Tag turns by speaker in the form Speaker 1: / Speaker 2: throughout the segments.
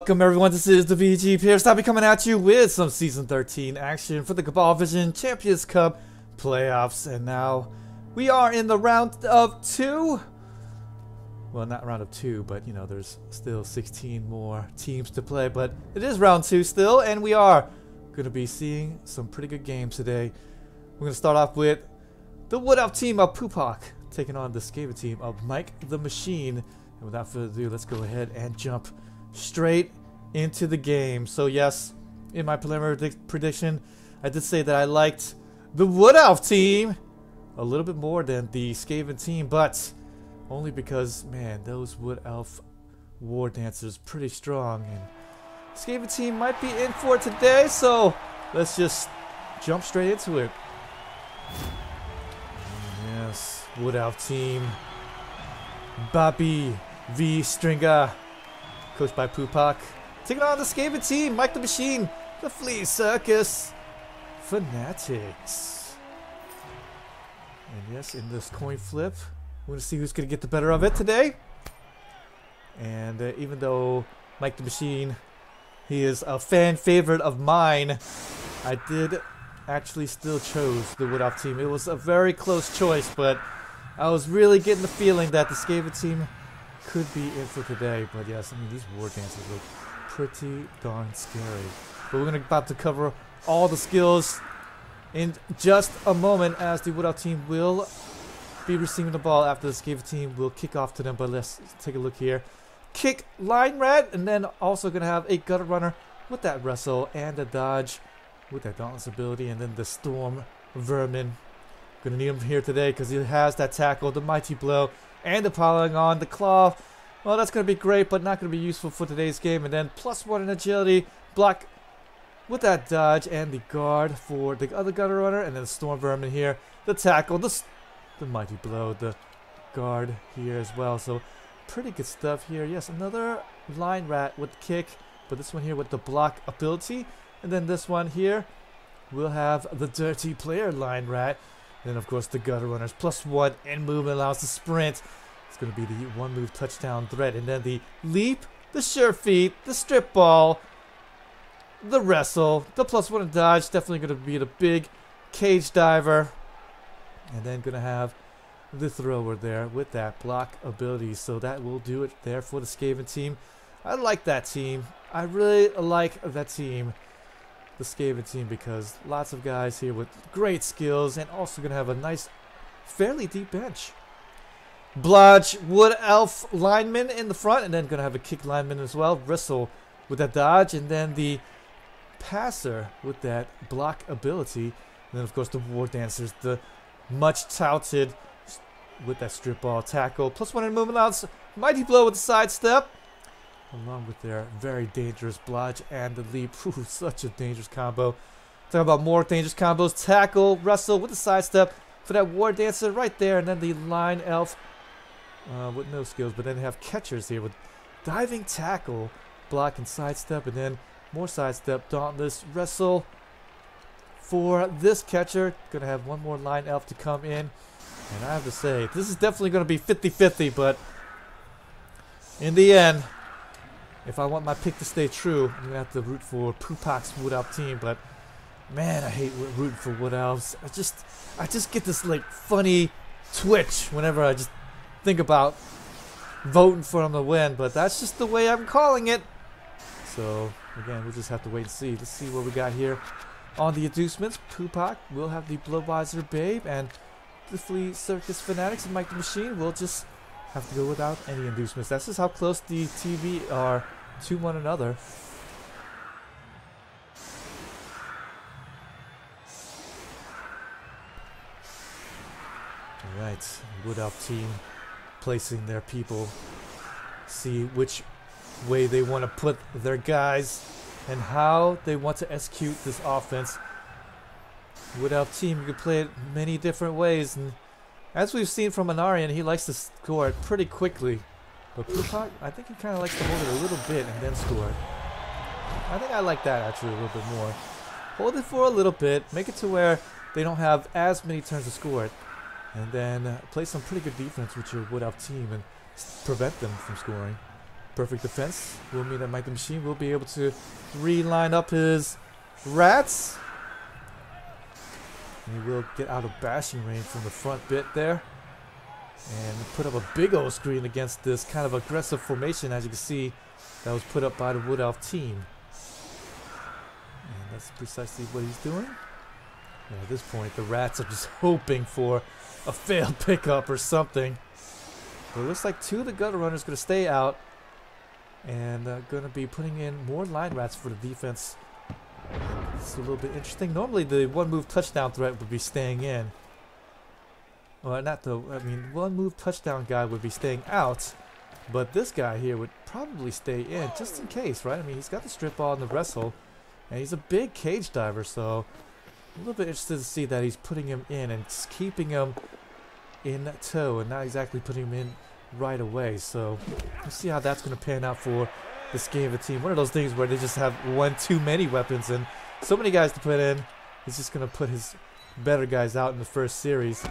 Speaker 1: Welcome everyone, this is the VG Purist. I'll be coming at you with some Season 13 action for the Cabal Vision Champions Cup playoffs. And now we are in the round of 2. Well, not round of 2, but you know, there's still 16 more teams to play. But it is round 2 still, and we are going to be seeing some pretty good games today. We're going to start off with the Wood Elf team of Pupok taking on the Skaven team of MiketheMachine. And without further ado, let's go ahead and jump straight into the game. So yes, in my preliminary prediction, I did say that I liked the Wood Elf team a little bit more than the Skaven team, but only because, man, those Wood Elf War Dancers pretty strong, and Skaven team might be in for it today, so let's just jump straight into it. Yes, Wood Elf team, Bobby V Stringer, coached by Pupok, taking on the Skaven team, MiketheMachine, the Flea Circus Fanatics. And yes, in this coin flip, we're going to see who's going to get the better of it today. And even though MiketheMachine, he is a fan favorite of mine, I did actually still chose the Wood Elf team. It was a very close choice, but I was really getting the feeling that the Skaven team could be in for today. But yes, I mean, these war dancers look pretty darn scary. But we're about to cover all the skills in just a moment, as the Wood Elf team will be receiving the ball after the Skaven team will kick off to them. But let's take a look here. Kick, line rat, and then also going to have a gutter runner with that wrestle and a dodge with that dauntless ability, and then the storm vermin. Gonna need him here today because he has that tackle, the mighty blow, and the piling on, the claw. Well, that's gonna be great, but not gonna be useful for today's game. And then +1 in agility, block with that dodge, and the guard for the other gutter runner, and then the storm vermin here, the tackle, the mighty blow, the guard here as well. So pretty good stuff here. Yes, another line rat with the kick, but this one here with the block ability, and then this one here we'll have the dirty player line rat. And then of course the gutter runners, +1 in movement, allows the sprint. It's going to be the 1-move touchdown threat. And then the leap, the sure feet, the strip ball, the wrestle, the +1 in dodge. Definitely going to be the big cage diver. And then going to have the thrower there with that block ability. So that will do it there for the Skaven team. I like that team. I really like that team, the Skaven team, because lots of guys here with great skills, and also going to have a nice, fairly deep bench. Blodge, Wood Elf lineman in the front, and then going to have a kick lineman as well. Wrestle with that dodge, and then the passer with that block ability. And then of course the War Dancers, the much touted with that strip ball, tackle, +1 in movement outs, mighty blow with the sidestep, along with their very dangerous blodge and the leap. Ooh, such a dangerous combo. Talking about more dangerous combos. Tackle, wrestle with the sidestep for that War Dancer right there. And then the line elf with no skills. But then they have catchers here with diving tackle, block and sidestep. And then more sidestep, dauntless, wrestle for this catcher. Going to have one more line elf to come in. And I have to say, this is definitely going to be 50-50. But in the end, if I want my pick to stay true, I'm going to have to root for Pupok's Wood Elf team. But man, I hate rooting for Wood Elves. I just get this like funny twitch whenever I just think about voting for them to win. But that's just the way I'm calling it. So again, we'll just have to wait and see. Let's see what we got here on the inducements. Pupok will have the Blowvisor Babe, and the Flea Circus Fanatics and MiketheMachine will just have to go without any inducements. That's just how close the TV are to one another. Alright, Wood Elf team placing their people. See which way they want to put their guys and how they want to execute this offense. Wood Elf team, you can play it many different ways, and as we've seen from Anarian, he likes to score it pretty quickly. But Pupok, I think he kind of likes to hold it a little bit and then score it. I think I like that actually a little bit more. Hold it for a little bit, make it to where they don't have as many turns to score it. And then play some pretty good defense with your Wood Elf team and prevent them from scoring. Perfect defense will mean that MiketheMachine will be able to re-line up his rats. And he will get out of bashing range from the front bit there. And put up a big old screen against this kind of aggressive formation, as you can see, that was put up by the Wood Elf team. And that's precisely what he's doing. And at this point, the rats are just hoping for a failed pickup or something. But it looks like two of the gutter runners going to stay out. And going to be putting in more line rats for the defense. It's a little bit interesting. Normally the one move touchdown threat would be staying in. Well, not the, I mean, one move touchdown guy would be staying out. But this guy here would probably stay in just in case, right? I mean, he's got the strip ball and the wrestle. And he's a big cage diver, so a little bit interested to see that he's putting him in and just keeping him in tow and not exactly putting him in right away. So we'll see how that's going to pan out for the Skaven team. One of those things where they just have one too many weapons and so many guys to put in. He's just going to put his better guys out in the first series.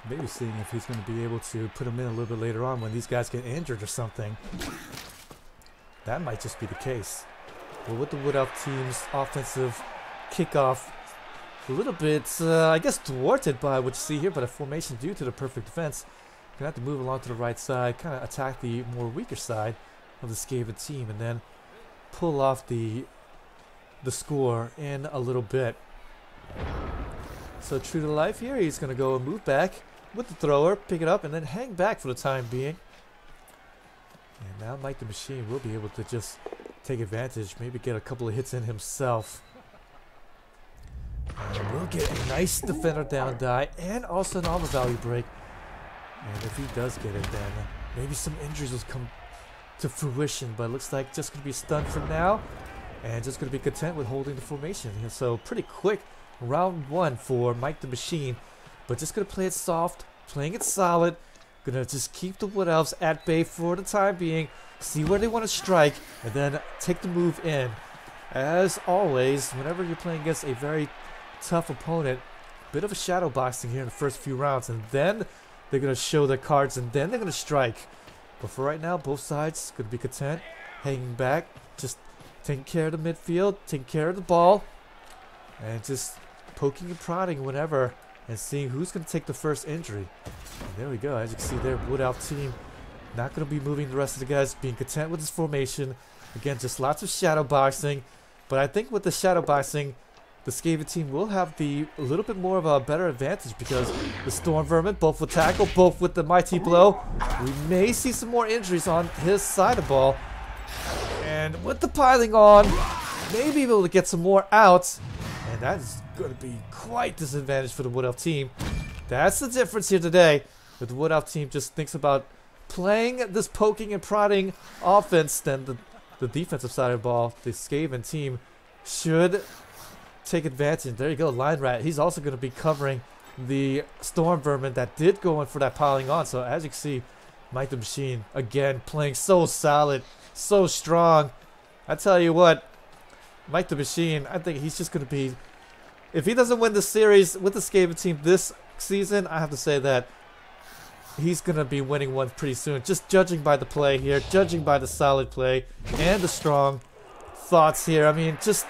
Speaker 1: Maybe seeing if he's going to be able to put them in a little bit later on when these guys get injured or something. That might just be the case. Well, with the Wood Elf team's offensive kickoff, a little bit, I guess, thwarted by what you see here, but a formation due to the perfect defense. Gonna have to move along to the right side, kind of attack the more weaker side of the Skaven team, and then pull off the score in a little bit. So true to life here, he's gonna go and move back with the thrower, pick it up, and then hang back for the time being. And now MiketheMachine will be able to just take advantage, maybe get a couple of hits in himself. And we'll get a nice defender down die and also an armor value break. And if he does get it, then maybe some injuries will come to fruition. But it looks like just going to be stunned for now. And just going to be content with holding the formation. So pretty quick round one for MiketheMachine. But just going to play it soft, playing it solid. Going to just keep the Wood Elves at bay for the time being. See where they want to strike. And then take the move in. As always, whenever you're playing against a very tough opponent, bit of a shadow boxing here in the first few rounds, and then they're going to show their cards, and then they're going to strike. But for right now, both sides going to be content, hanging back, just taking care of the midfield, taking care of the ball, and just poking and prodding whenever, and seeing who's going to take the first injury. And there we go. As you can see there, Wood Elf team not going to be moving the rest of the guys, being content with this formation. Again, just lots of shadow boxing. But I think with the shadow boxing, the Skaven team will have a little bit more of a better advantage because the Storm Vermin, both with tackle, both with the Mighty Blow. We may see some more injuries on his side of the ball. And with the piling on, may be able to get some more outs. And that is going to be quite disadvantage for the Wood Elf team. That's the difference here today. But the Wood Elf team just thinks about playing this poking and prodding offense, then the defensive side of the ball, the Skaven team, should take advantage. There you go, Line Rat. He's also going to be covering the Storm Vermin that did go in for that piling on. So as you can see, MiketheMachine, again, playing so solid, so strong. I tell you what, MiketheMachine, I think he's just going to be, if he doesn't win the series with the Skaven team this season, I have to say that he's going to be winning one pretty soon. Just judging by the play here, judging by the solid play and the strong thoughts here. I mean, just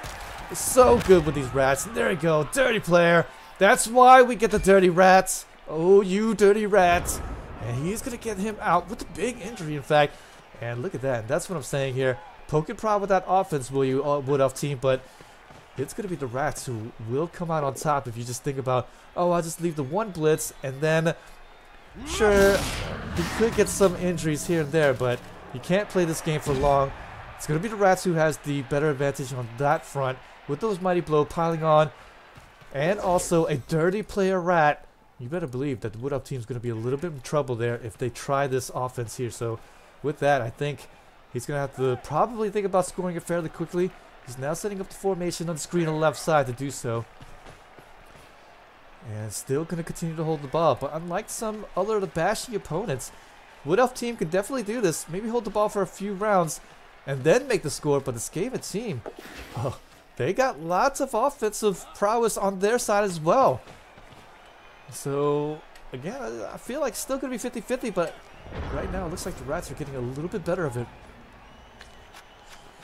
Speaker 1: so good with these rats. And there you go, dirty player. That's why we get the dirty rats. Oh, you dirty rats. And he's going to get him out with a big injury, in fact. And look at that. That's what I'm saying here. Poke and prod with that offense, will you, Wood Elf team. But it's going to be the rats who will come out on top if you just think about, oh, I'll just leave the one blitz and then, sure, you could get some injuries here and there, but you can't play this game for long. It's going to be the rats who has the better advantage on that front with those Mighty Blow piling on. And also a dirty player rat. You better believe that the Wood Elf team is going to be a little bit in trouble there if they try this offense here. So with that, I think he's going to have to probably think about scoring it fairly quickly. He's now setting up the formation on the screen on the left side to do so. And still going to continue to hold the ball. But unlike some other bashy opponents, Wood Elf team can definitely do this. Maybe hold the ball for a few rounds and then make the score. But the Skaven team, oh, they got lots of offensive prowess on their side as well. So again, I feel like it's still going to be 50-50, but right now it looks like the rats are getting a little bit better of it.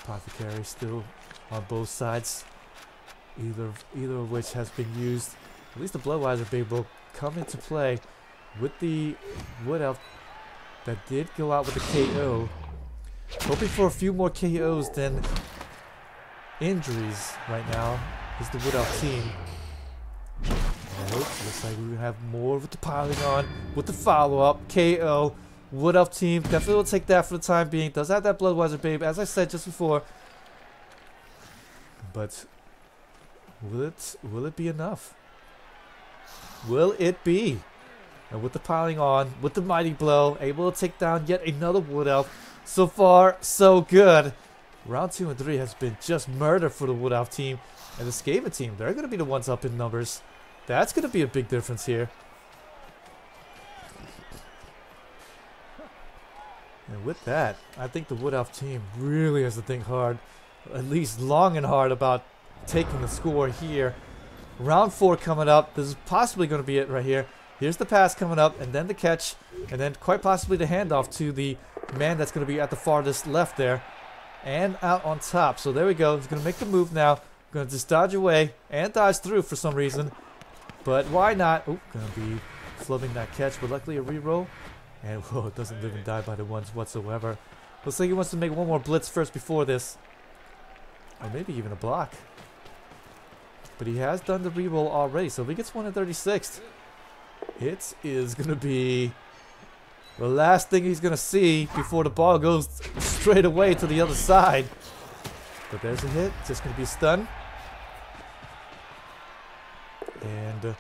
Speaker 1: Apothecary still on both sides. Either of which has been used. At least the Bloodweiser Babe will come into play with the Wood Elf that did go out with the KO. Hoping for a few more KOs than injuries right now is the Wood Elf team. Nope, looks like we're going to have more with the piling on, with the follow-up, KO. Wood Elf team definitely will take that for the time being. Does have that Bloodweiser Babe, as I said just before. But will it be enough? Will it be? And with the piling on, with the mighty blow, able to take down yet another Wood Elf. So far, so good. Round 2 and 3 has been just murder for the Wood Elf team. And the Skaven team, they're going to be the ones up in numbers. That's going to be a big difference here. And with that, I think the Wood Elf team really has to think hard, at least long and hard, about taking the score here. Round 4 coming up. This is possibly going to be it right here. Here's the pass coming up, and then the catch, and then quite possibly the handoff to the man that's going to be at the farthest left there. And out on top. So there we go. He's going to make the move now. Going to just dodge away and dodge through for some reason. But why not? Oh, going to be flubbing that catch, but luckily a reroll. And whoa, it doesn't live and die by the ones whatsoever. Looks like he wants to make one more blitz first before this. Or maybe even a block. But he has done the reroll already, so if he gets 1 in 36th, it is going to be the last thing he's going to see before the ball goes straight away to the other side. But there's a hit. Just going to be a stun. And going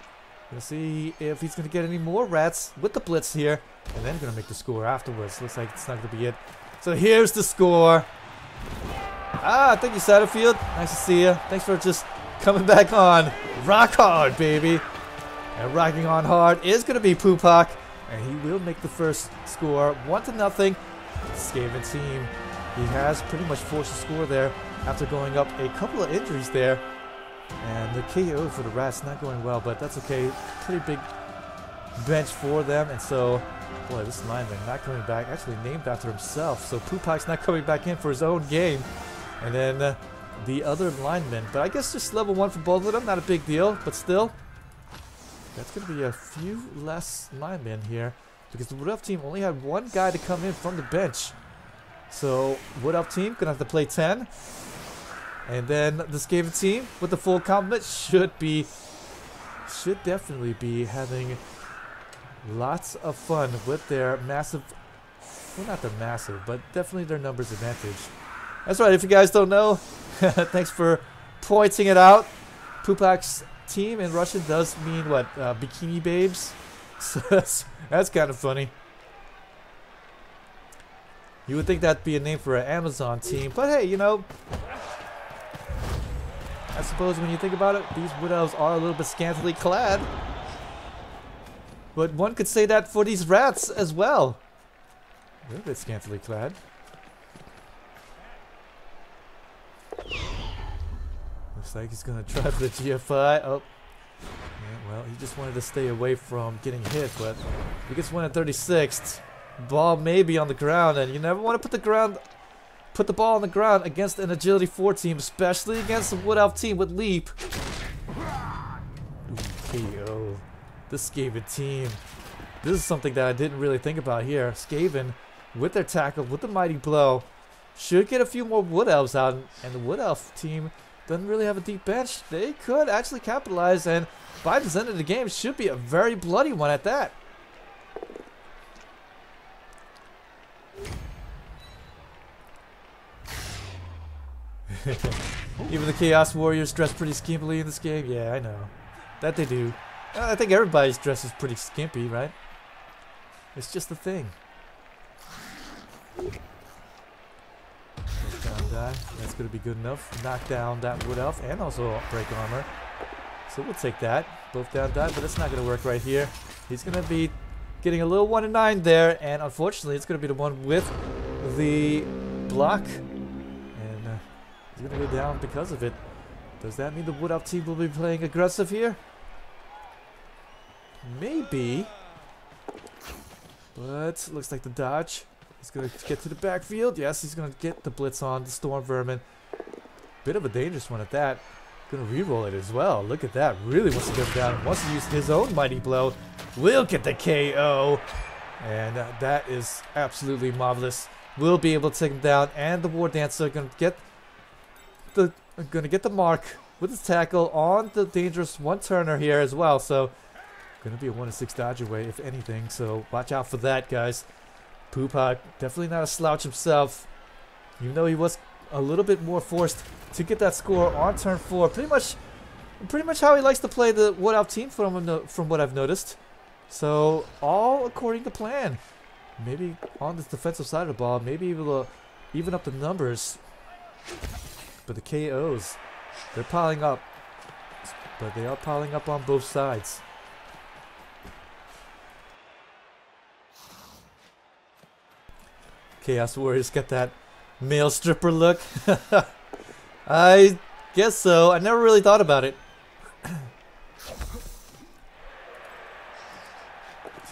Speaker 1: to see if he's going to get any more rats with the blitz here. And then going to make the score afterwards. Looks like it's not going to be it. So here's the score. Thank you, Satterfield. Nice to see you. Thanks for just coming back on. Rock hard, baby. And rocking on hard is going to be Pupok. And he will make the first score 1-0. Skaven team. He has pretty much forced a score there after going up a couple of injuries there. And the KO for the Rats not going well, but that's okay. Pretty big bench for them. And so, boy, this lineman not coming back. Actually named after himself. So Pupok's not coming back in for his own game. And then the other lineman. But I guess just level 1 for both of them. Not a big deal, but still. That's going to be a few less linemen here. Because the Wood Elf team only had one guy to come in from the bench. So, Wood Elf team going to have to play 10. And then the Skaven team with the full complement should definitely be having lots of fun with their massive, well, not the massive, but definitely their numbers advantage. That's right, if you guys don't know, thanks for pointing it out. Pupok's team in Russian does mean what? Bikini babes? So that's kind of funny. You would think that'd be a name for an Amazon team, but hey, you know, I suppose when you think about it, these Wood Elves are a little bit scantily clad. But one could say that for these rats as well. A little bit scantily clad. Looks like he's going to try for the GFI. Oh. Yeah, well, he just wanted to stay away from getting hit, but he gets 1 in 36th. Ball may be on the ground, and you never want to put the ball on the ground against an Agility 4 team, especially against a Wood Elf team with Leap. KO. The Skaven team. This is something that I didn't really think about here. Skaven, with their tackle, with the mighty blow, should get a few more Wood Elves out, and the Wood Elf team doesn't really have a deep bench. They could actually capitalize, and by the end of the game, should be a very bloody one at that. Even the Chaos Warriors dress pretty skimpily in this game. Yeah, I know. That they do. I think everybody's dress is pretty skimpy, right? It's just a thing. Down die. That's going to be good enough. Knock down that Wood Elf and also break armor. So we'll take that. Both down die, but that's not going to work right here. He's going to be getting a little 1 in 9 there, and unfortunately it's going to be the one with the block. He's going to go down because of it. Does that mean the Wood Elf team will be playing aggressive here? Maybe. But looks like the dodge. He's going to get to the backfield. Yes, he's going to get the blitz on the Storm Vermin. Bit of a dangerous one at that. Going to reroll it as well. Look at that. Really wants to get him down. Wants to use his own mighty blow. Will get the KO. And that is absolutely marvelous. Will be able to take him down. And the War Dancer going to get the mark with his tackle on the dangerous one-turner here as well. So going to be a 1-6 dodge away, if anything. So watch out for that, guys. Pupok, definitely not a slouch himself. Even though he was a little bit more forced to get that score on turn 4. Pretty much how he likes to play the Wood Elf team from what I've noticed. So all according to plan. Maybe on this defensive side of the ball, maybe able to even up the numbers. But the KOs, they're piling up. But they are piling up on both sides. Chaos Warriors got that male stripper look. I guess so. I never really thought about it.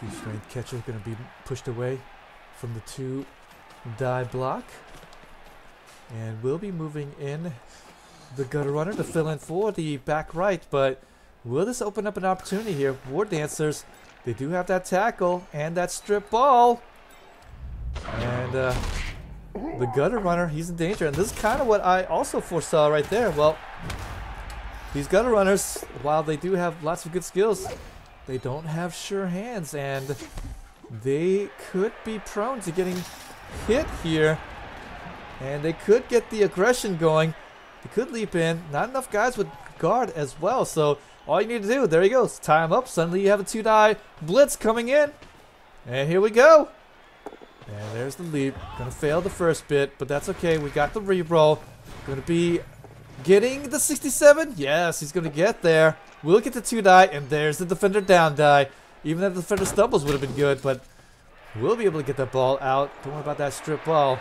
Speaker 1: Two-strength catcher going to be pushed away from the 2-die block. And we'll be moving in the Gutter Runner to fill in for the back right. But will this open up an opportunity here? War Dancers, they do have that tackle and that strip ball. And the Gutter Runner, he's in danger. And this is kind of what I also foresaw right there. Well, these Gutter Runners, while they do have lots of good skills, they don't have sure hands. And they could be prone to getting hit here. And they could get the aggression going. They could leap in. Not enough guys with guard as well. So all you need to do, there he goes. Tie him up. Suddenly you have a 2-die blitz coming in. And here we go. And there's the leap. Gonna fail the first bit, but that's okay. We got the reroll. Gonna be getting the 67. Yes, he's gonna get there. We'll get the 2-die, and there's the defender down die. Even if the defender stumbles would have been good, but we'll be able to get that ball out. Don't worry about that strip ball,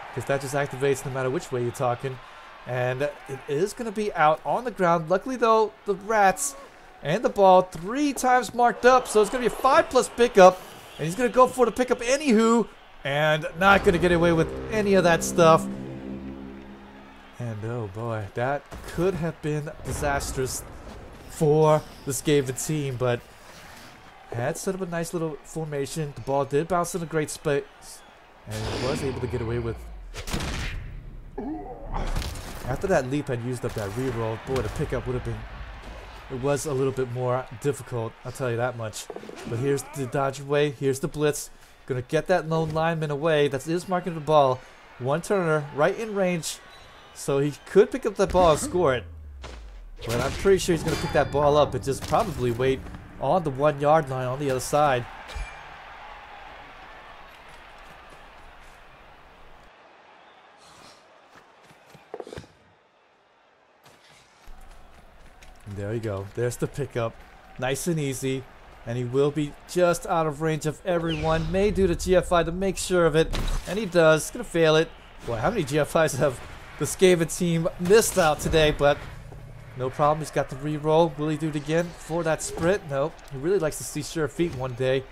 Speaker 1: because that just activates no matter which way you're talking. And it is gonna be out on the ground. Luckily though, the rats and the ball 3 times marked up, so it's gonna be a 5+ pickup. And he's going to go for the pickup anywho. And not going to get away with any of that stuff. And oh boy, that could have been disastrous for the Skaven team. But had set up a nice little formation. The ball did bounce in a great space. And he was able to get away with. After that leap had used up that reroll, boy, the pickup would have been. It was a little bit more difficult, I'll tell you that much. But here's the dodge away. Here's the blitz. Gonna get that lone lineman away. That is marking the ball. One turner right in range. So he could pick up that ball and score it. But I'm pretty sure he's gonna pick that ball up and just probably wait on the 1-yard line on the other side. There you go. There's the pickup. Nice and easy. And he will be just out of range of everyone. May do the GFI to make sure of it. And he does. He's going to fail it. Boy, how many GFIs have the Skaven team missed out today? But no problem. He's got the reroll. Will he do it again for that sprint? Nope. He really likes to see sure feet one day.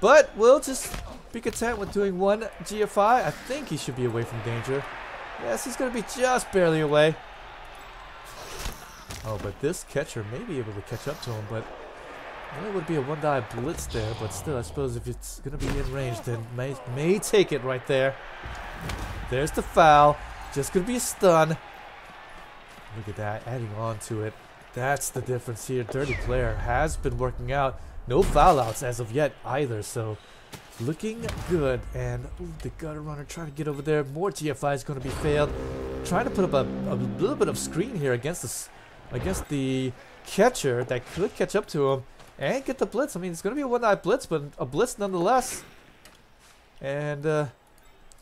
Speaker 1: But we'll just be content with doing 1 GFI. I think he should be away from danger. Yes, he's going to be just barely away. Oh, but this catcher may be able to catch up to him, but it would be a 1-die blitz there. But still, I suppose if it's going to be in range, then may take it right there. There's the foul. Just going to be a stun. Look at that, adding on to it. That's the difference here. Dirty Player has been working out. No foul outs as of yet either, so looking good. And ooh, the Gutter Runner trying to get over there. More GFI is going to be failed. Trying to put up a little bit of screen here against the catcher that could catch up to him and get the blitz. I mean, it's going to be a 1-die blitz, but a blitz nonetheless. And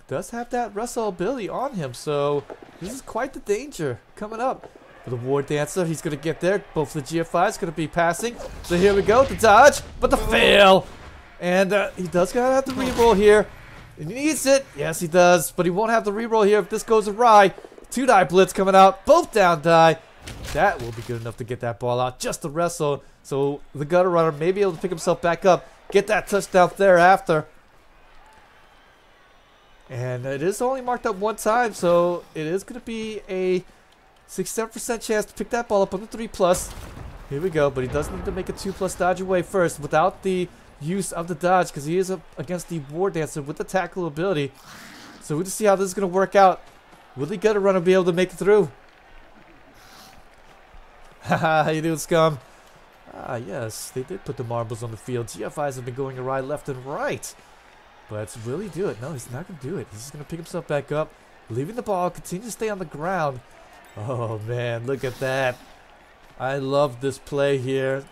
Speaker 1: does have that wrestle ability on him, so this is quite the danger coming up. For the War Dancer, he's going to get there. Both the GFIs going to be passing. So here we go, the dodge, but the fail. And he does going to have to reroll here. He needs it. Yes, he does, but he won't have the reroll here if this goes awry. 2-die blitz coming out, both down die. That will be good enough to get that ball out. Just the wrestle. So the Gutter Runner may be able to pick himself back up. get that touchdown thereafter. And it is only marked up one time, so it is going to be a 67% chance to pick that ball up on the 3+. Here we go, but he does need to make a 2+ dodge away first without the use of the dodge, because he is up against the War Dancer with the tackle ability. So we'll just see how this is going to work out. Will he get a run and be able to make it through? Haha, how you doing, scum? Ah, yes, they did put the marbles on the field. GFIs have been going awry left and right. But will he do it? No, he's not going to do it. He's just going to pick himself back up, leaving the ball, continue to stay on the ground. Oh, man, look at that. I love this play here.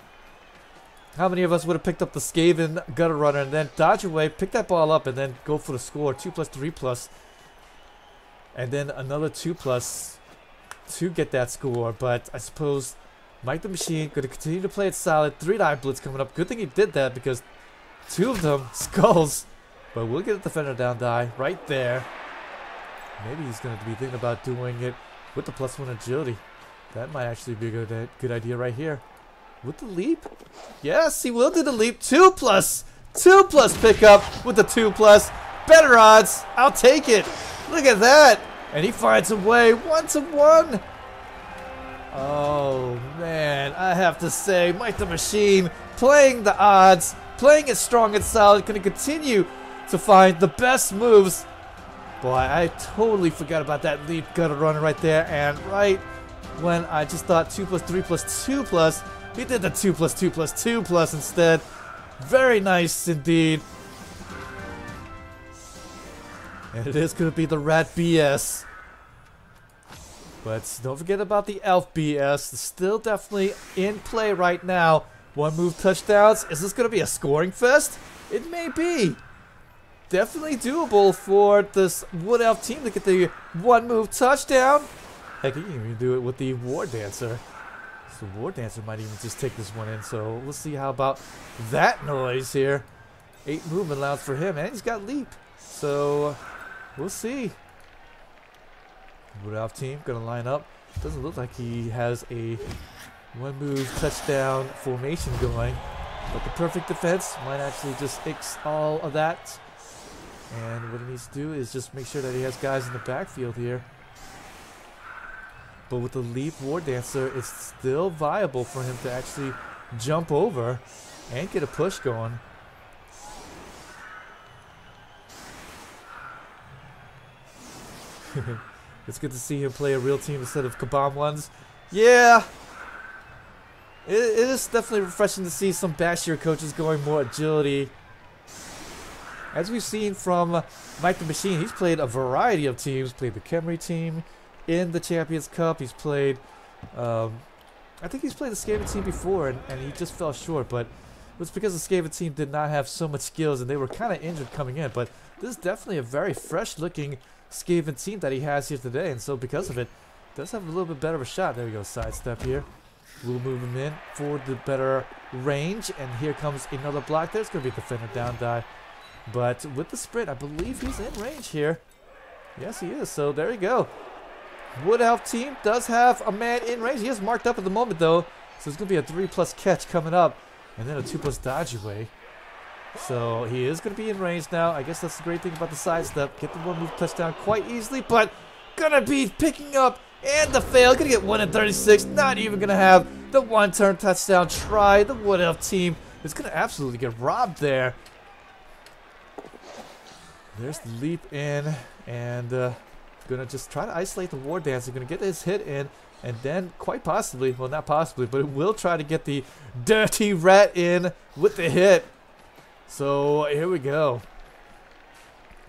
Speaker 1: How many of us would have picked up the Skaven gutter runner and then dodge away, pick that ball up, and then go for the score? 2+, 3+. And then another 2+ to get that score. But I suppose Mike the Machine going to continue to play it solid. 3-die blitz coming up. Good thing he did that because 2 of them skulls. But we'll get a defender down die right there. Maybe he's going to be thinking about doing it with the +1 agility. That might actually be a good idea right here. With the leap? Yes, he will do the leap. 2+. 2+ pickup with the 2+. Better odds. I'll take it. Look at that. And he finds a way. 1-1. Oh, man. I have to say, Mike the Machine playing the odds. Playing it strong and solid. Going to continue to find the best moves. Boy, I totally forgot about that leap gutter runner right there. And right when I just thought 2+, 3+, 2+, he did the 2+, 2+, 2+ instead. Very nice indeed. And it is going to be the Rat BS. But don't forget about the Elf BS. It's still definitely in play right now. 1-move touchdowns. Is this going to be a scoring fest? It may be. Definitely doable for this Wood Elf team to get the 1-move touchdown. Heck, you can even do it with the War Dancer. So War Dancer might even just take this one in. So we'll see how about that noise here. 8 movement allowed for him, and he's got leap. So we'll see. Wood Elf team gonna line up. Doesn't look like he has a 1-move touchdown formation going. But the perfect defense might actually just fix all of that. And what he needs to do is just make sure that he has guys in the backfield here. But with the leap War Dancer, it's still viable for him to actually jump over and get a push going. It's good to see him play a real team instead of Kabam ones. Yeah! It is definitely refreshing to see some Bashier coaches going more agility. As we've seen from Mike the Machine, he's played a variety of teams. Played the Khemri team in the Champions Cup. He's played, I think he's played the Skaven team before, and he just fell short. But it was because the Skaven team did not have so much skills, and they were kind of injured coming in. But this is definitely a very fresh-looking Skaven team that he has here today, and so because of it, does have a little bit better of a shot. There we go, sidestep here. We'll move him in for the better range, and here comes another block. There's going to be a defender down die. But with the sprint, I believe he's in range here. Yes, he is. So there you go. Wood Elf team does have a man in range. He is marked up at the moment, though. So it's going to be a 3+ catch coming up. And then a 2+ dodge away. So he is going to be in range now. I guess that's the great thing about the sidestep. Get the 1-move touchdown quite easily. But going to be picking up and the fail. Going to get 1 in 36. Not even going to have the 1-turn touchdown try. The Wood Elf team is going to absolutely get robbed there. There's the leap in, and gonna just try to isolate the War Dancer. Gonna get his hit in, and then quite possibly, well, not possibly, but it will try to get the Dirty Rat in with the hit. So here we go.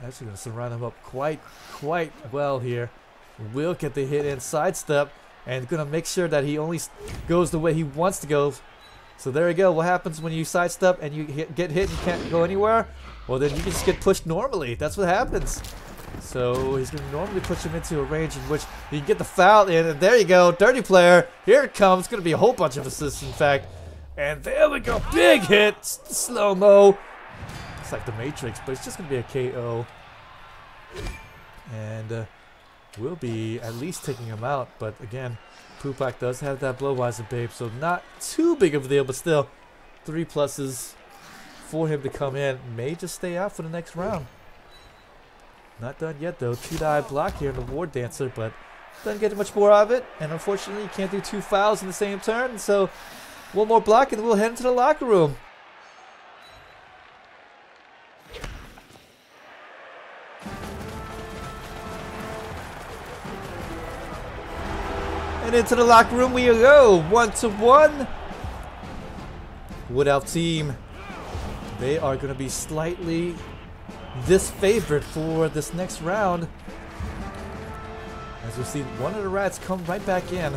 Speaker 1: Actually gonna surround him up quite well here. Will get the hit in, sidestep, and gonna make sure that he only goes the way he wants to go. So there you go. What happens when you sidestep and you get hit and can't go anywhere? Well, then you can just get pushed normally. That's what happens. So he's going to normally push him into a range in which he can get the foul in. And there you go. Dirty player. Here it comes. It's going to be a whole bunch of assists, in fact. And there we go. Big hit. Slow-mo. It's like the Matrix, but it's just going to be a KO. And we'll be at least taking him out. But again, Pupok does have that blow-wise and babe. So not too big of a deal, but still 3 pluses for him to come in. May just stay out for the next round. Not done yet though. 2-die block here in the War Dancer, but doesn't get much more of it. And unfortunately, you can't do 2 fouls in the same turn. So one more block and we'll head into the locker room. And into the locker room we go. 1-1. Wood Elf team. They are going to be slightly disfavored for this next round. As we see, one of the rats come right back in.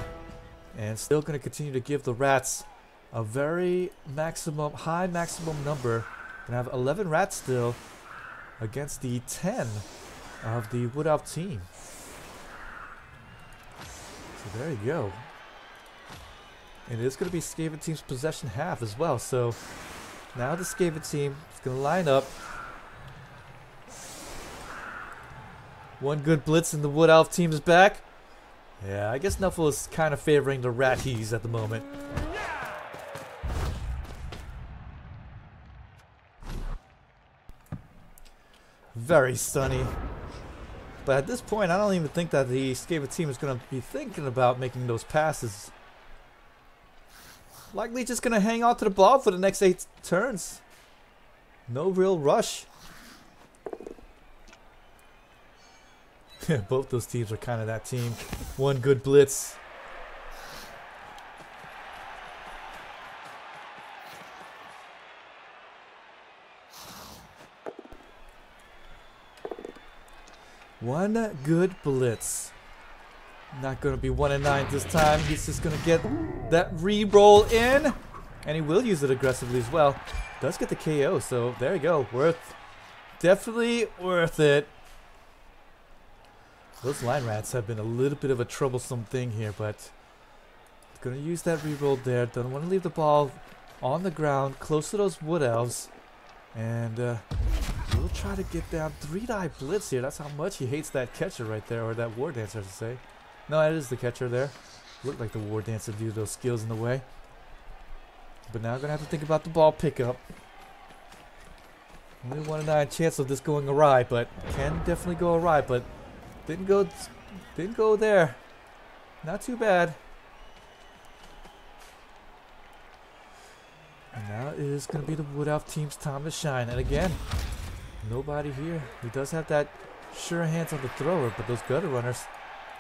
Speaker 1: And still going to continue to give the rats a very high maximum number. Going to have 11 rats still against the 10 of the Wood Elf team. So there you go. And it is going to be Skaven team's possession half as well. So now the Skaven team is going to line up. One good blitz and the Wood Elf team is back. Yeah, I guess Nuffle is kind of favoring the Rat-Hees at the moment. Very sunny. But at this point, I don't even think that the Skaven team is going to be thinking about making those passes. Likely just going to hang on to the ball for the next 8 turns. No real rush. Both those teams are kind of that team. One good blitz. One good blitz. Not going to be 1-9 this time. He's just going to get that re-roll in. And he will use it aggressively as well. Does get the KO, so there you go. Definitely worth it. Those line rats have been a little bit of a troublesome thing here, but going to use that re-roll there. Don't want to leave the ball on the ground close to those Wood Elves. And we'll try to get down 3-die blitz here. That's how much he hates that catcher right there, or that War Dancer, I should say. No, it is the catcher there. Looked like the War Dancer due to those skills in the way. But now I'm going to have to think about the ball pickup. Only 1-9 chance of this going awry, but can definitely go awry, but didn't go there. Not too bad. And now it is going to be the Wood Elf team's time to shine. And again, nobody here. He does have that sure hands on the thrower, but those gutter runners,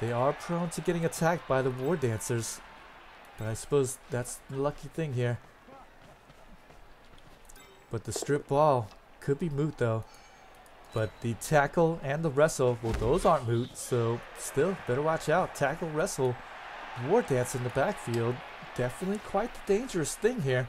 Speaker 1: they are prone to getting attacked by the War Dancers. But I suppose that's the lucky thing here. But the strip ball could be moot though. But the tackle and the wrestle, well, those aren't moot, so still better watch out. Tackle, wrestle, War Dance in the backfield. Definitely quite the dangerous thing here.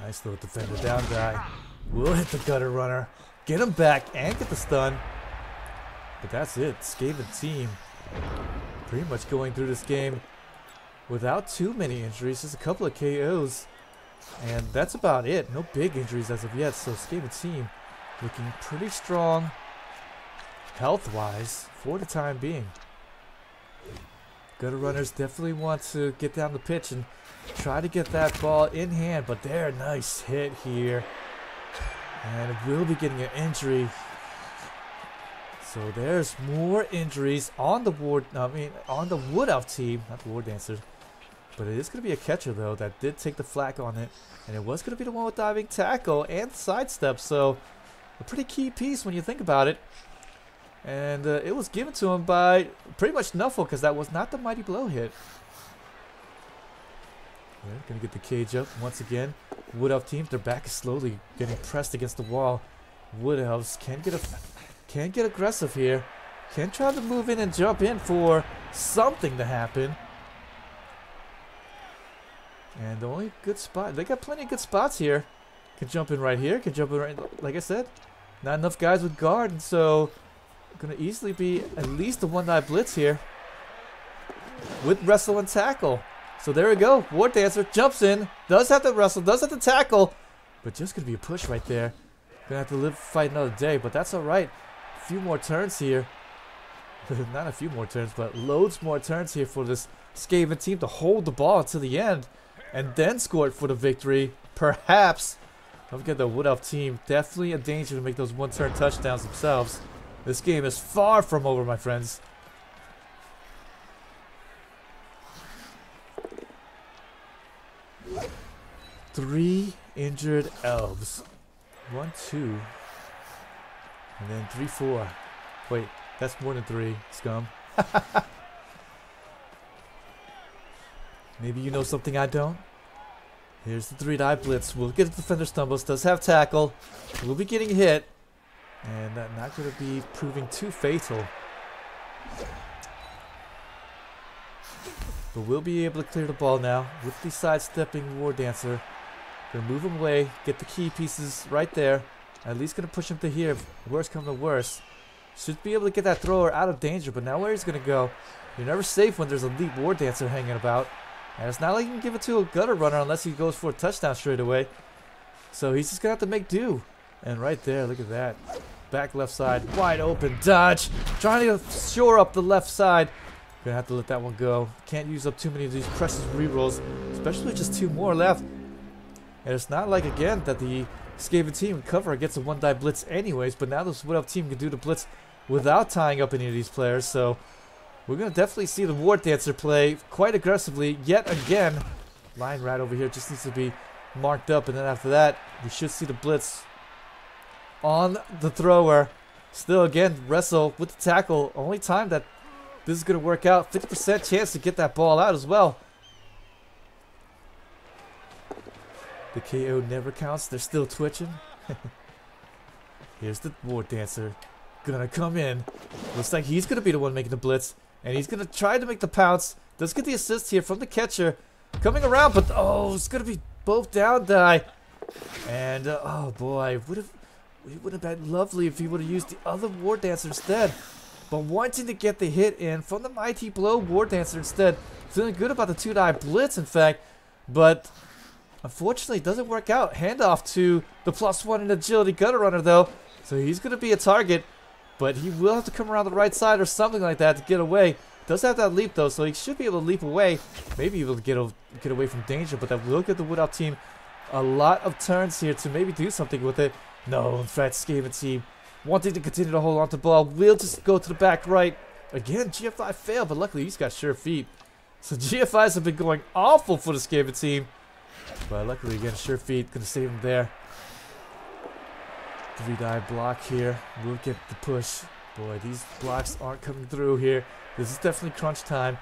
Speaker 1: Nice little defender down guy. We'll hit the gutter runner. Get him back and get the stun. But that's it. Skaven team pretty much going through this game without too many injuries. Just a couple of KOs. And that's about it. No big injuries as of yet. So Skaven team looking pretty strong health-wise for the time being. Gutter runners definitely want to get down the pitch and try to get that ball in hand, but there, nice hit here. And we'll be getting an injury. So there's more injuries on the on the Wood Elf team, not the War Dancers. But it is going to be a catcher though that did take the flak on it, and it was going to be the one with diving tackle and sidestep. So a pretty key piece when you think about it. And it was given to him by pretty much Nuffle, because that was not the mighty blow hit. Yeah, gonna get the cage up once again. Wood Elf team, their back is slowly getting pressed against the wall. Wood Elves can get aggressive here. Can try to move in and jump in for something to happen. And the only good spot, they got plenty of good spots here. Can jump in right here. Can jump in right, like I said, not enough guys with guard, and so gonna easily be at least a 1-die blitz here with wrestle and tackle. So there we go. War Dancer jumps in, does have to wrestle, does have to tackle, but just gonna be a push right there. Gonna have to fight another day, but that's all right. A few more turns here. not a few more turns, but loads more turns here for this Skaven team to hold the ball to the end and then score it for the victory. Perhaps. Don't forget the Wood Elf team, definitely a danger to make those one-turn touchdowns themselves. This game is far from over, my friends. Three injured elves. 1, 2. And then 3, 4. Wait, that's more than 3, scum. Maybe you know something I don't? Here's the 3-die blitz. We'll get the defender stumbles. Does have tackle. We'll be getting hit. And not going to be proving too fatal. But we'll be able to clear the ball now with the sidestepping War Dancer. Gonna move him away. Get the key pieces right there. At least gonna push him to here. If worst come to worst. Should be able to get that thrower out of danger. But now where he's gonna go? You're never safe when there's a elite War Dancer hanging about. And it's not like you can give it to a gutter runner unless he goes for a touchdown straight away. So he's just going to have to make do. And right there, look at that. Back left side, wide open, dodge. Trying to shore up the left side. Going to have to let that one go. Can't use up too many of these precious rerolls. Especially just 2 more left. And it's not like, again, that the Skaven team cover against a 1-die blitz anyways. But now this Wood Elf team can do the blitz without tying up any of these players. So we're going to definitely see the War Dancer play quite aggressively yet again. Lion Rat over here just needs to be marked up. And then after that, we should see the blitz on the thrower. Still, again, wrestle with the tackle. Only time that this is going to work out. 50% chance to get that ball out as well. The KO never counts. They're still twitching. Here's the War Dancer. Gonna come in. Looks like he's going to be the one making the blitz. And he's going to try to make the pounce. Does get the assist here from the catcher. Coming around, but oh, it's going to be both down die. And oh boy, it would have been lovely if he would have used the other War Dancer instead. But wanting to get the hit in from the Mighty Blow War Dancer instead. Feeling good about the 2-die blitz, in fact. But unfortunately, it doesn't work out. Handoff to the +1 in agility gutter runner, though. So he's going to be a target. But he will have to come around the right side or something like that to get away. Does have that leap, though, so he should be able to leap away. Maybe able to get away from danger. But that will give the Wood Elf team a lot of turns here to maybe do something with it. No, in fact, Skaven team wanting to continue to hold on to the ball. Will just go to the back right. Again, GFI failed, but luckily he's got sure feet. So GFIs have been going awful for the Skaven team. But luckily, again, sure feet. Going to save him there. 3-die block here. We'll get the push. Boy, these blocks aren't coming through here. This is definitely crunch time.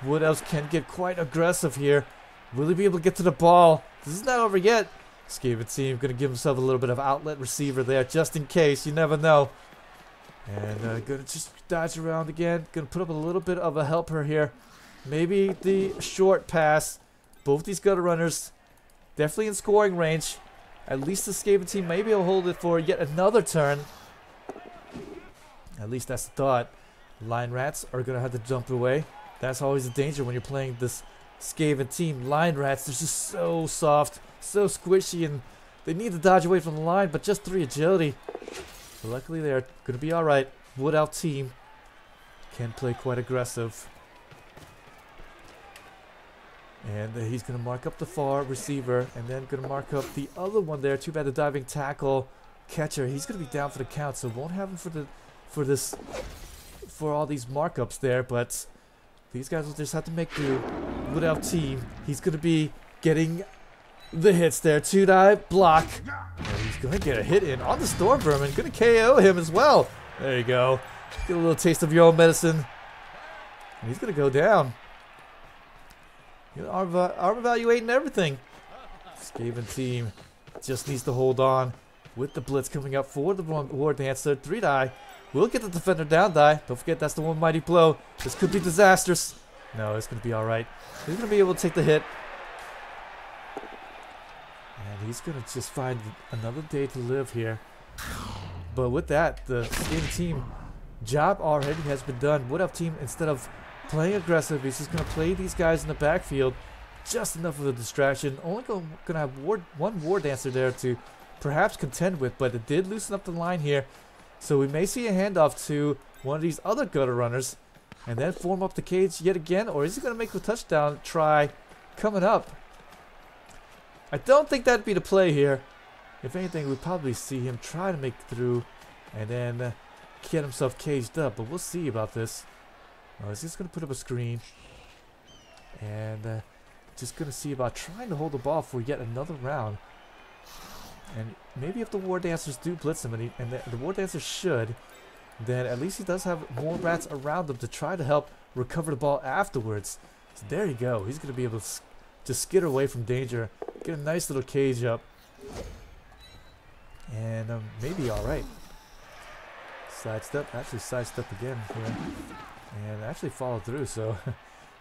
Speaker 1: Wood Elves can get quite aggressive here. Will he be able to get to the ball? This is not over yet. Skaven team going to give himself a little bit of outlet receiver there just in case. You never know. And going to just dodge around again. Going to put up a little bit of a helper here. Maybe the short pass. Both these gutter runners definitely in scoring range. At least the Skaven team may be able to hold it for yet another turn. At least that's the thought. Lion Rats are going to have to jump away. That's always a danger when you're playing this Skaven team. Lion Rats, they're just so soft, so squishy, and they need to dodge away from the line, but just 3 agility. But luckily they're going to be alright. Wood Elf team can play quite aggressive. And he's going to mark up the far receiver and then going to mark up the other one there. Too bad the diving tackle catcher. He's going to be down for the count, so won't have him for all these markups there. But these guys will just have to make do. Wood Elf team. He's going to be getting the hits there. 2-die block. And he's going to get a hit in on the Storm Vermin. Going to KO him as well. There you go. Get a little taste of your own medicine. And he's going to go down. Arm evaluating everything. Skaven team just needs to hold on with the blitz coming up for the War Dancer. 3-die. We'll get the defender down die. Don't forget that's the one mighty blow. This could be disastrous. No, it's going to be alright. He's going to be able to take the hit. And he's going to just find another day to live here. But with that, the Skaven team job already has been done. Wood Elf team, instead of playing aggressive, he's just going to play these guys in the backfield. Just enough of a distraction. Only going to have one War Dancer there to perhaps contend with, but it did loosen up the line here. So we may see a handoff to one of these other gutter runners and then form up the cage yet again? Or is he going to make a touchdown try coming up? I don't think that'd be the play here. If anything, we'd probably see him try to make it through and then get himself caged up. But we'll see about this. He's just going to put up a screen. And just going to see about trying to hold the ball for yet another round. And maybe if the War Dancers do blitz him, and the War Dancers should, then at least he does have more rats around him to try to help recover the ball afterwards. So there you go. He's going to be able to skitter away from danger. Get a nice little cage up. And maybe alright. Sidestep. Actually sidestep again here. And actually follow through. So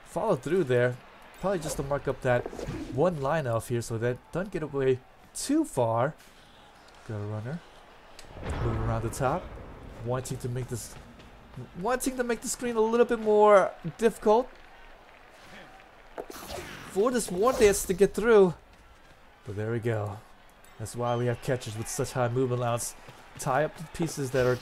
Speaker 1: follow through there. Probably just to mark up that one line off here so that doesn't get away too far. Gutter runner. Move around the top. Wanting to make the screen a little bit more difficult for this War Dance to get through. But there we go. That's why we have catchers with such high movement allowance. Tie up the pieces that are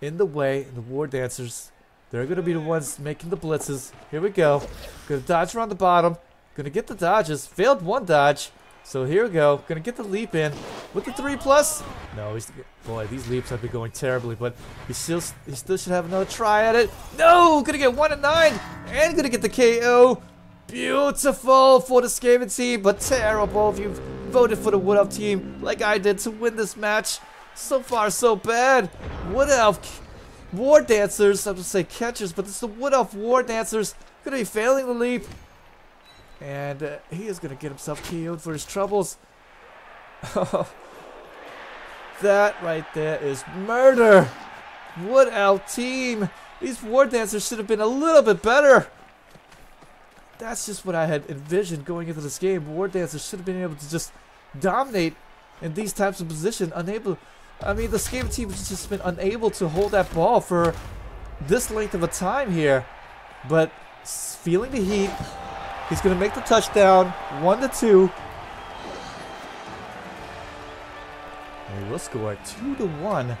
Speaker 1: in the way. And the War Dancers, they're going to be the ones making the blitzes. Here we go. Going to dodge around the bottom. Going to get the dodges. Failed one dodge. So here we go. Going to get the leap in with the 3+. No, boy, these leaps have been going terribly, but he still should have another try at it. No, going to get 1 and 9 and going to get the KO. Beautiful for the Skaven team, but terrible if you voted for the Wood Elf team like I did to win this match. So far, so bad. Wood Elf War Dancers, I was going to say catchers, but it's the Wood Elf War Dancers going to be failing the leap. And he is going to get himself KO'd for his troubles. That right there is murder. Wood Elf team. These War Dancers should have been a little bit better. That's just what I had envisioned going into this game. War Dancers should have been able to just dominate in these types of position. I mean, the Skaven team has just been unable to hold that ball for this length of a time here. But feeling the heat, he's going to make the touchdown, 1-2. And he will score 2-1.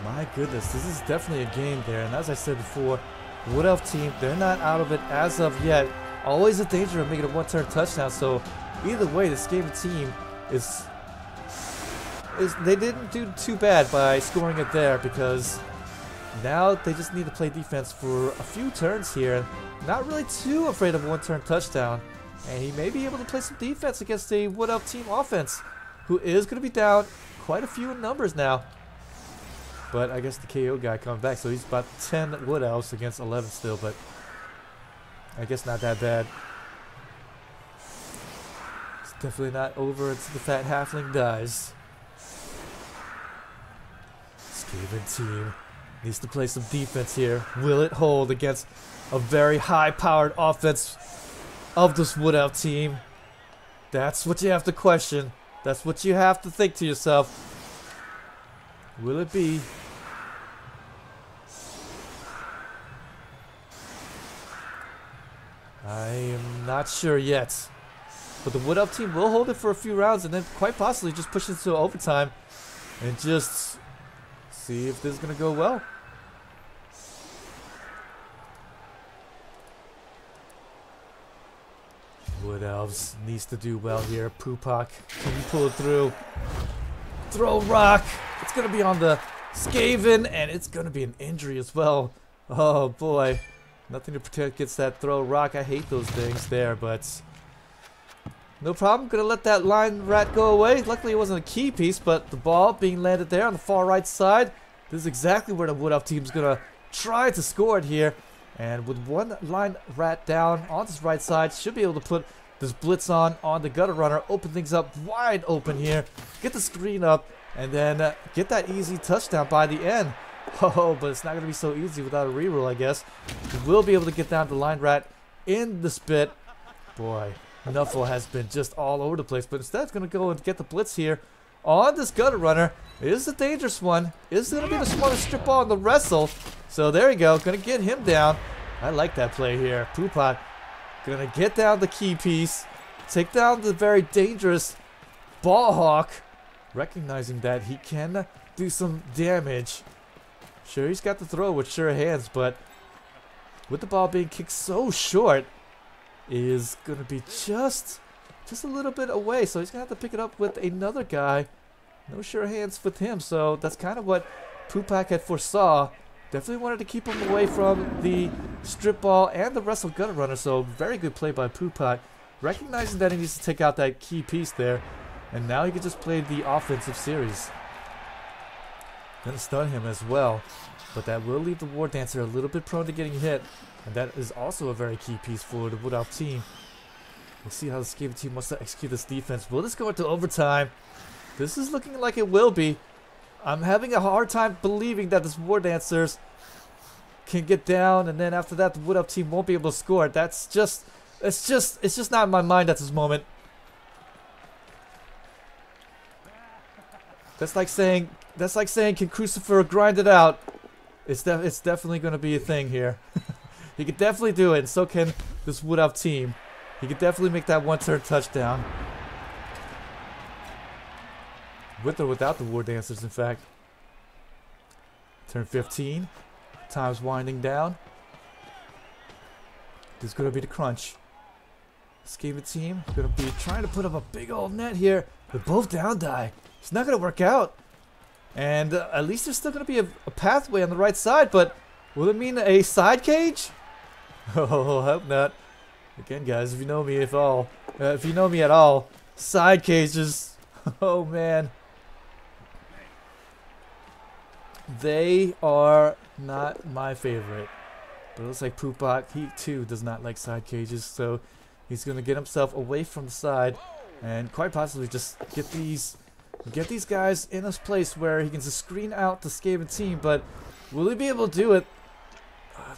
Speaker 1: My goodness, this is definitely a game there. And as I said before, Wood Elf team, they're not out of it as of yet. Always a danger of making a one-turn touchdown. So either way, the Skaven team they didn't do too bad by scoring it there, because now they just need to play defense for a few turns here. Not really too afraid of a one-turn touchdown. And he may be able to play some defense against a Wood Elf team offense, who is going to be down quite a few in numbers now. But I guess the KO guy coming back, so he's about 10 Wood Elves against 11 still, but I guess not that bad. It's definitely not over until the fat halfling dies. Skaven team needs to play some defense here. Will it hold against a very high-powered offense of this Wood Elf team? That's what you have to question. That's what you have to think to yourself. Will it be? I am not sure yet. But the Wood Elf team will hold it for a few rounds and then quite possibly just push it into overtime and just see if this is going to go well. Wood Elves needs to do well here. Pupok, can you pull it through? Throw rock. It's going to be on the Skaven, and it's going to be an injury as well. Oh boy. Nothing to protect against that throw rock. I hate those things there, but no problem. Going to let that line rat go away. Luckily it wasn't a key piece, but the ball being landed there on the far right side. This is exactly where the Wood Elf team is going to try to score it here. And with one line rat down on this right side, should be able to put this blitz on the gutter runner. Open things up wide open here. Get the screen up. And then get that easy touchdown by the end. Oh, but it's not going to be so easy without a reroll, I guess. We will be able to get down to line rat in the spit. Boy, Nuffle has been just all over the place. But instead, it's going to go and get the blitz here on this gutter runner. It is the dangerous one. It's going to be the smartest strip ball in the wrestle. So there you go. Going to get him down. I like that play here. Pupok going to get down the key piece. Take down the very dangerous ball hawk. Recognizing that he can do some damage. Sure, he's got the throw with sure hands, but with the ball being kicked so short, is going to be just a little bit away. So he's going to have to pick it up with another guy. No sure hands with him, so that's kind of what Pupok had foresaw. Definitely wanted to keep him away from the strip ball and the wrestle gutter runner, so very good play by Pupok. Recognizing that he needs to take out that key piece there, and now he can just play the offensive series. Gonna stun him as well, but that will leave the War Dancer a little bit prone to getting hit, and that is also a very key piece for the Wood Elf team. We'll see how the Skaven team wants to execute this defense. Will this go into overtime? This is looking like it will be. I'm having a hard time believing that this War Dancers can get down, and then after that the Wood Elf team won't be able to score. It's just not in my mind at this moment. That's like saying can Crucifer grind it out? It's definitely going to be a thing here. He could definitely do it, and so can this Wood Elf team. He could definitely make that one-turn touchdown. With or without the War Dancers, in fact. Turn 15. Time's winding down. This is going to be the crunch. Skaven team going to be trying to put up a big old net here. They're both down die. It's not going to work out. And at least there's still going to be a pathway on the right side, but will it mean a side cage? Oh, I hope not. Again, guys, if you know me at all, side cages, oh man. They are not my favorite. But it looks like Pupok, he too does not like side cages, so he's going to get himself away from the side and quite possibly just get these guys in a place where he can just screen out the Skaven team. But will he be able to do it?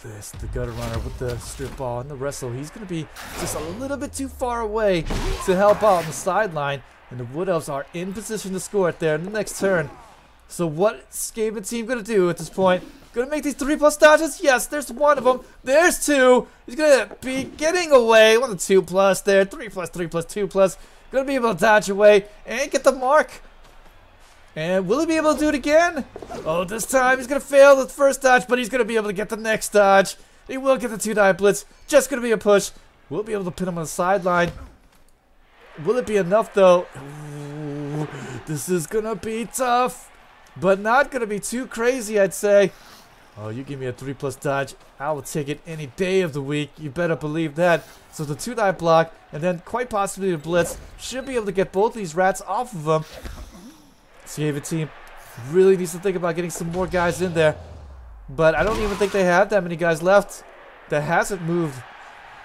Speaker 1: The gutter runner with the strip ball and the wrestle, he's going to be just a little bit too far away to help out on the sideline, and the Wood Elves are in position to score it there in the next turn. So what Skaven team going to do at this point? Going to make these 3+ dodges? Yes, there's one of them. There's two. He's going to be getting away. 1 to 2+ there. 3+, 3+, 2+. Going to be able to dodge away and get the mark. And will he be able to do it again? Oh, this time he's going to fail the first dodge, but he's going to be able to get the next dodge. He will get the 2-die blitz. Just going to be a push. We'll be able to pin him on the sideline. Will it be enough, though? Ooh, this is going to be tough, but not going to be too crazy, I'd say. Oh, you give me a 3+ dodge, I will take it any day of the week. You better believe that. So the 2-die block, and then quite possibly the blitz, should be able to get both these rats off of him. Skaven team really needs to think about getting some more guys in there, but I don't even think they have that many guys left. That hasn't moved.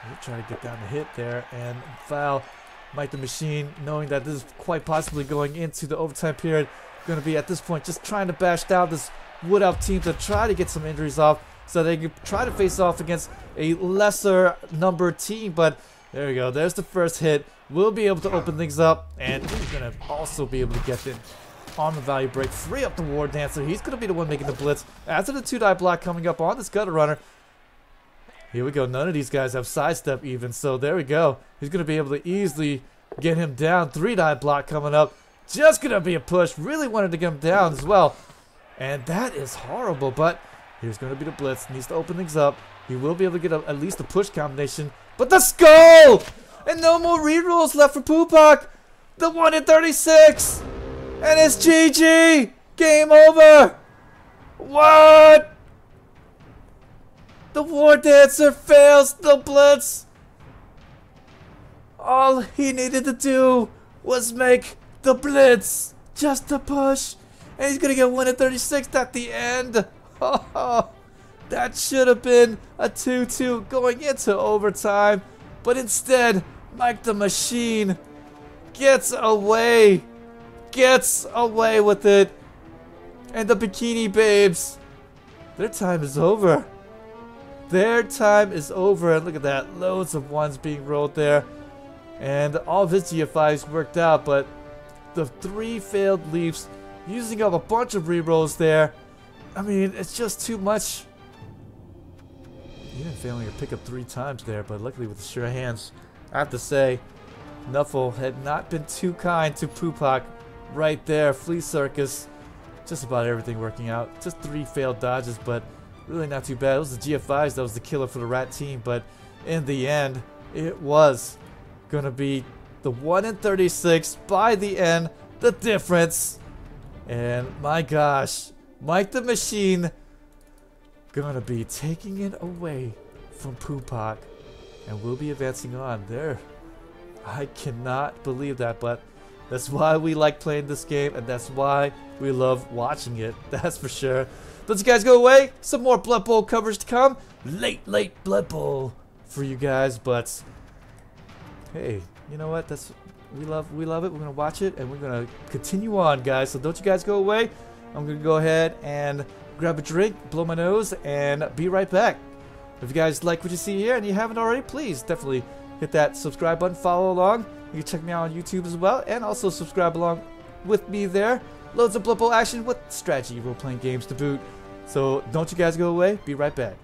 Speaker 1: We'll try to get down the hit there and foul MiketheMachine, knowing that this is quite possibly going into the overtime period. Going to be at this point just trying to bash down this Wood Elf team to try to get some injuries off so they can try to face off against a lesser numbered team. But there we go. There's the first hit. We'll be able to open things up, and he's going to also be able to get the armor value break, free up the War Dancer. He's going to be the one making the blitz after the 2-die block coming up on this gutter runner. Here we go. None of these guys have sidestep even, so there we go. He's going to be able to easily get him down. 3-die block coming up. Just going to be a push. Really wanted to get him down as well. And that is horrible, but here's going to be the blitz. Needs to open things up. He will be able to get at least a push combination. But the skull! And no more rerolls left for Pupok. The 1 in 36! And it's GG! Game over! What? The War Dancer fails the blitz! All he needed to do was make the blitz! Just to push! And he's gonna get 1 in 36 at the end! That should have been a 2-2 going into overtime. But instead, MiketheMachine gets away! Gets away with it, and the Bikini Babes, their time is over. Their time is over, and look at that, loads of ones being rolled there, and all of his GFIs worked out, but the 3 failed leaps, using up a bunch of rerolls there. I mean, it's just too much. Even failing to pick up 3 times there, but luckily with the sure hands, I have to say, Nuffle had not been too kind to Pupok. Right there, Flea Circus just about everything working out. Just 3 failed dodges, but really not too bad. It was the GFIs that was the killer for the Rat team, but in the end, it was gonna be the 1 in 36 by the end, the difference. And my gosh, Mike the Machine gonna be taking it away from Pupok, and we'll be advancing on there. I cannot believe that, but that's why we like playing this game, and that's why we love watching it. That's for sure. Let's you guys go away. Some more Blood Bowl coverage to come. Late Blood Bowl for you guys, but hey, you know what? We love it. We're gonna watch it, and we're gonna continue on, guys. So don't you guys go away. I'm gonna go ahead and grab a drink, blow my nose, and be right back. If you guys like what you see here and you haven't already, please definitely hit that subscribe button, follow along. You can check me out on YouTube as well, and also subscribe along with me there. Loads of Blood Bowl action with strategy role-playing games to boot. So don't you guys go away. Be right back.